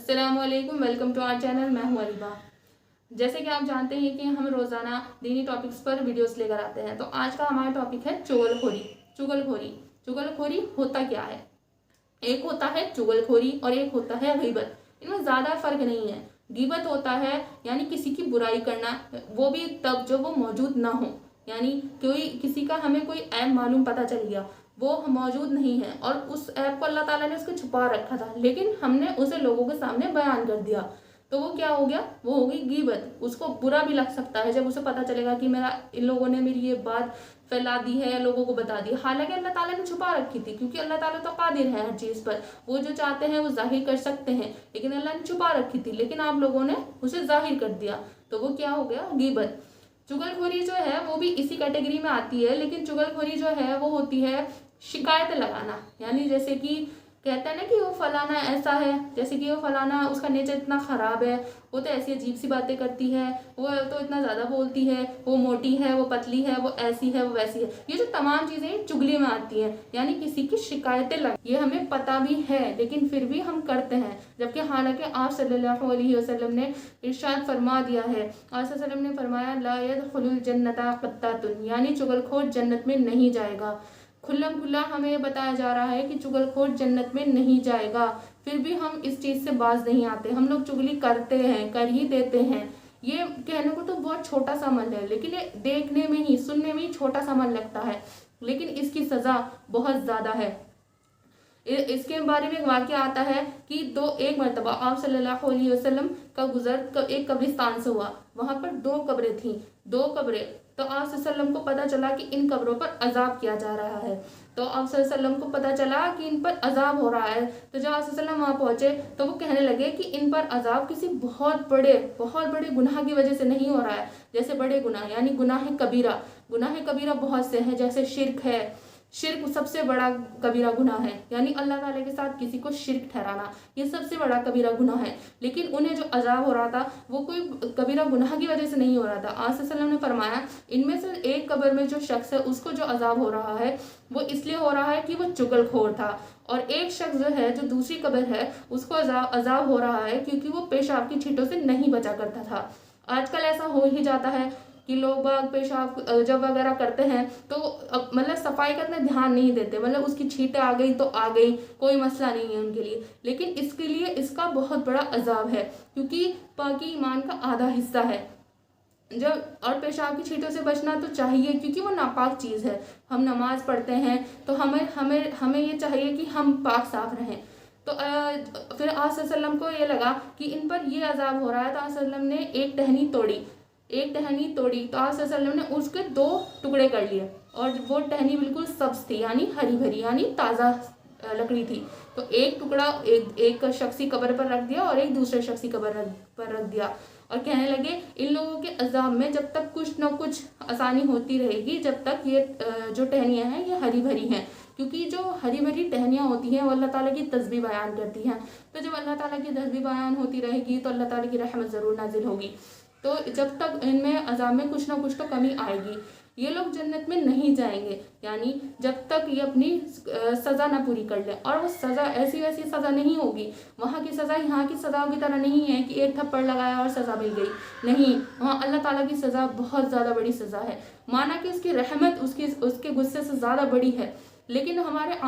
अस्सलामुअलैकुम, welcome to our channel. मैं हूं अरीबा। जैसे कि आप जानते हैं कि हम रोज़ाना दीनी टॉपिक्स पर वीडियोस लेकर आते हैं, तो आज का हमारा टॉपिक है चुगलखोरी। चुगलखोरी चुगलखोरी होता क्या है? एक होता है चुगलखोरी और एक होता है गीबत। इनमें ज़्यादा फर्क नहीं है। गीबत होता है यानी किसी की बुराई करना, वो भी तब जब वो मौजूद ना हो, यानी कोई किसी का हमें कोई ऐब मालूम पता चल गया, वो मौजूद नहीं है और उस ऐप को अल्लाह ताला ने उसको छुपा रखा था, लेकिन हमने उसे लोगों के सामने बयान कर दिया, तो वो क्या हो गया? वो हो गई गीबत। उसको बुरा भी लग सकता है जब उसे पता चलेगा कि मेरा इन लोगों ने मेरी ये बात फैला दी है या लोगों को बता दी। हालांकि अल्लाह ताला ने छुपा रखी थी, क्योंकि अल्लाह ताला तो कादिर है हर चीज़ पर। वो जो चाहते हैं वो जाहिर कर सकते हैं, लेकिन अल्लाह ने छुपा रखी थी, लेकिन आप लोगों ने उसे जाहिर कर दिया, तो वो क्या हो गया? गीबत। चुगलखोरी जो है वो भी इसी कैटेगरी में आती है, लेकिन चुगलखोरी जो है वो होती है शिकायत लगाना। यानी जैसे कि कहते हैं ना कि वो फलाना ऐसा है, जैसे कि वो फलाना उसका नेचर इतना ख़राब है, वो तो ऐसी अजीब सी बातें करती है, वो तो इतना ज़्यादा बोलती है, वो मोटी है, वो पतली है, वो ऐसी है, वो वैसी है। ये जो तमाम चीज़ें चुगली में आती हैं, यानी किसी की शिकायतें लग, ये हमें पता भी है लेकिन फिर भी हम करते हैं, जबकि हालांकि आप सल्लल्लाहु अलैहि वसल्लम ने इरशाद फरमा दिया है। आप सल्लल्लाहु अलैहि वसल्लम ने फरमाया, ला यदखुलुल जन्नता क़त्तातुन, यानी चुगलखोर जन्नत में नहीं जाएगा। खुल्लम खुल्ला हमें ये बताया जा रहा है कि चुगलखोर जन्नत में नहीं जाएगा। फिर भी हम इस चीज़ से बाज नहीं आते, हम लोग चुगली करते हैं, कर ही देते हैं। ये कहने को तो बहुत छोटा सा अमल है, लेकिन ये देखने में ही, सुनने में ही छोटा सा अमल लगता है, लेकिन इसकी सज़ा बहुत ज़्यादा है। इसके बारे में एक वाक़या आता है कि एक मरतबा आप सल्लल्लाहु अलैहि वसल्लम का गुजर एक कब्रिस्तान से हुआ। वहाँ पर 2 कब्रें थीं, 2 कब्रें। तो आप सल्लल्लाहु अलैहि वसल्लम को पता चला कि इन कब्रों पर अजाब किया जा रहा है। तो आप सल्लल्लाहु अलैहि वसल्लम को पता चला कि इन पर अजाब हो रहा है। तो जब आप सल्लल्लाहु अलैहि वसल्लम वहाँ पहुँचे तो वो कहने लगे कि इन पर अजाब किसी बहुत बड़े गुनाह की वजह से नहीं हो रहा है। जैसे बड़े गुनाह यानी गुनाह कबीरा बहुत से हैं, जैसे शिर्क सबसे बड़ा कबीरा गुनाह है, यानी अल्लाह ताला के साथ किसी को शिर्क ठहराना, ये सबसे बड़ा कबीरा गुनाह है। लेकिन उन्हें जो अजाब हो रहा था वो कोई कबीरा गुनाह की वजह से नहीं हो रहा था। आप सल्लल्लाहु अलैहि वसल्लम ने फरमाया, इनमें से एक कब्र में जो शख्स है उसको जो अजाब हो रहा है वो इसलिए हो रहा है कि वो चुगलखोर था, और एक शख्स जो है जो दूसरी कब्र है उसको अजाब हो रहा है क्योंकि वो पेशाब की छींटों से नहीं बचा करता था। आजकल ऐसा हो ही जाता है कि लोग बाग पेशाब जब वगैरह करते हैं तो मतलब सफाई का इतना ध्यान नहीं देते, मतलब उसकी छींटें आ गई तो आ गई, कोई मसला नहीं है उनके लिए। लेकिन इसके लिए इसका बहुत बड़ा अजाब है, क्योंकि पाकी ईमान का आधा हिस्सा है। और पेशाब की छींटों से बचना तो चाहिए, क्योंकि वो नापाक चीज़ है। हम नमाज पढ़ते हैं तो हमें हमें हमें ये चाहिए कि हम पाक साफ रहें। तो फिर आप सल्लल्लाहु अलैहि वसल्लम को ये लगा कि इन पर ये अजाब हो रहा है, तो आप सल्लल्लाहु अलैहि वसल्लम ने एक टहनी तोड़ी। तो आप सल्लल्लाहु अलैहि वसल्लम ने उसके 2 टुकड़े कर लिए, और वो टहनी बिल्कुल सब्ज थी, यानी हरी भरी, यानी ताज़ा लकड़ी थी। तो एक टुकड़ा एक शख्सी कब्र पर रख दिया और एक दूसरे शख्सी कब्र पर रख दिया, और कहने लगे इन लोगों के अजाब में जब तक कुछ न कुछ आसानी होती रहेगी, जब तक ये जो टहनियाँ हैं ये हरी भरी हैं, क्योंकि जो हरी भरी टहनियाँ होती हैं वो अल्लाह ताला की तस्बीह बयान करती हैं। तो जब अल्लाह ताला की तस्बीह बयान होती रहेगी तो अल्लाह ताला की रहमत ज़रूर नाजिल होगी। तो जब तक इनमें अजाब में कुछ ना कुछ तो कमी आएगी। ये लोग जन्नत में नहीं जाएंगे, यानी जब तक ये अपनी सज़ा ना पूरी कर ले। और वो सज़ा ऐसी वैसी सज़ा नहीं होगी। वहाँ की सज़ा यहाँ की सज़ाओं की तरह नहीं है कि एक थप्पड़ लगाया और सज़ा मिल गई, नहीं। वहाँ अल्लाह ताला की सज़ा बहुत ज़्यादा बड़ी सज़ा है। माना कि उसकी रहमत उसके गुस्से से ज़्यादा बड़ी है, लेकिन हमारे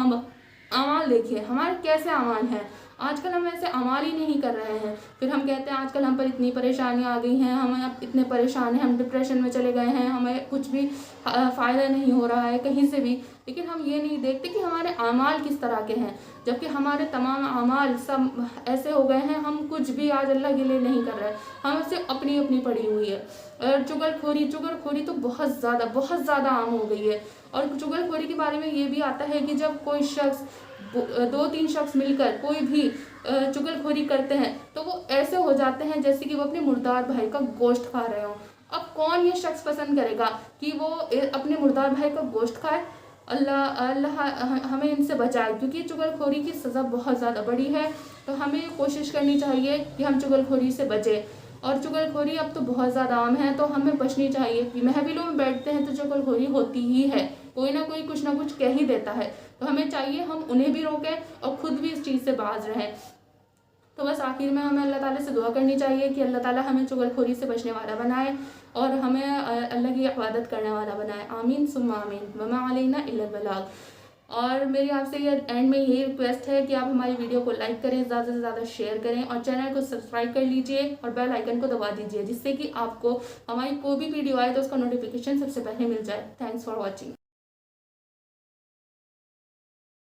अमाल देखिए, हमारे कैसे अमाल हैं। आजकल हम ऐसे अमाल ही नहीं कर रहे हैं। फिर हम कहते हैं आजकल हम पर इतनी परेशानियां आ गई हैं, हम अब इतने परेशान हैं, हम डिप्रेशन में चले गए हैं, हमें कुछ भी फ़ायदा नहीं हो रहा है कहीं से भी। लेकिन हम ये नहीं देखते कि हमारे अमाल किस तरह के हैं, जबकि हमारे तमाम अमाल सब ऐसे हो गए हैं, हम कुछ भी आज अल्लाह के लिए नहीं कर रहे, हम सिर्फ अपनी पड़ी हुई है। और चुगलखोरी तो बहुत ज़्यादा आम हो गई है। और चुगलखोरी के बारे में ये भी आता है कि जब कोई शख्स 2-3 शख्स मिलकर कोई भी चुगलखोरी करते हैं तो वो ऐसे हो जाते हैं जैसे कि वो अपने मुर्दार भाई का गोश्त खा रहे हो। अब कौन ये शख्स पसंद करेगा कि वो अपने मुर्दार भाई का गोश्त खाए? अल्लाह हमें इनसे बचाए, क्योंकि चुगलखोरी की सज़ा बहुत ज़्यादा बड़ी है। तो हमें कोशिश करनी चाहिए कि हम चुगलखोरी से बचें। और चुगलखोरी अब तो बहुत ज़्यादा आम है, तो हमें बचनी चाहिए। कि महफिलों में बैठते हैं तो चुगलखोरी होती ही है, कोई ना कोई कुछ ना कुछ कह ही देता है। तो हमें चाहिए हम उन्हें भी रोकें और खुद भी इस चीज़ से बाज रहें। तो बस आखिर में हमें अल्लाह ताला से दुआ करनी चाहिए कि अल्लाह ताला हमें चुगलखोरी से बचने वाला बनाए और हमें अल्लाह की इबादत करने वाला बनाए। आमीन सुम्मा आमीन। वमा अलैना इल्लल बलाग। और मेरी आपसे ये एंड में यही रिक्वेस्ट है कि आप हमारी वीडियो को लाइक करें, ज़्यादा से ज़्यादा शेयर करें और चैनल को सब्सक्राइब कर लीजिए और बेल आइकन को दबा दीजिए, जिससे कि आपको हमारी कोई भी वीडियो आए तो उसका नोटिफिकेशन सबसे पहले मिल जाए। Thanks for watching.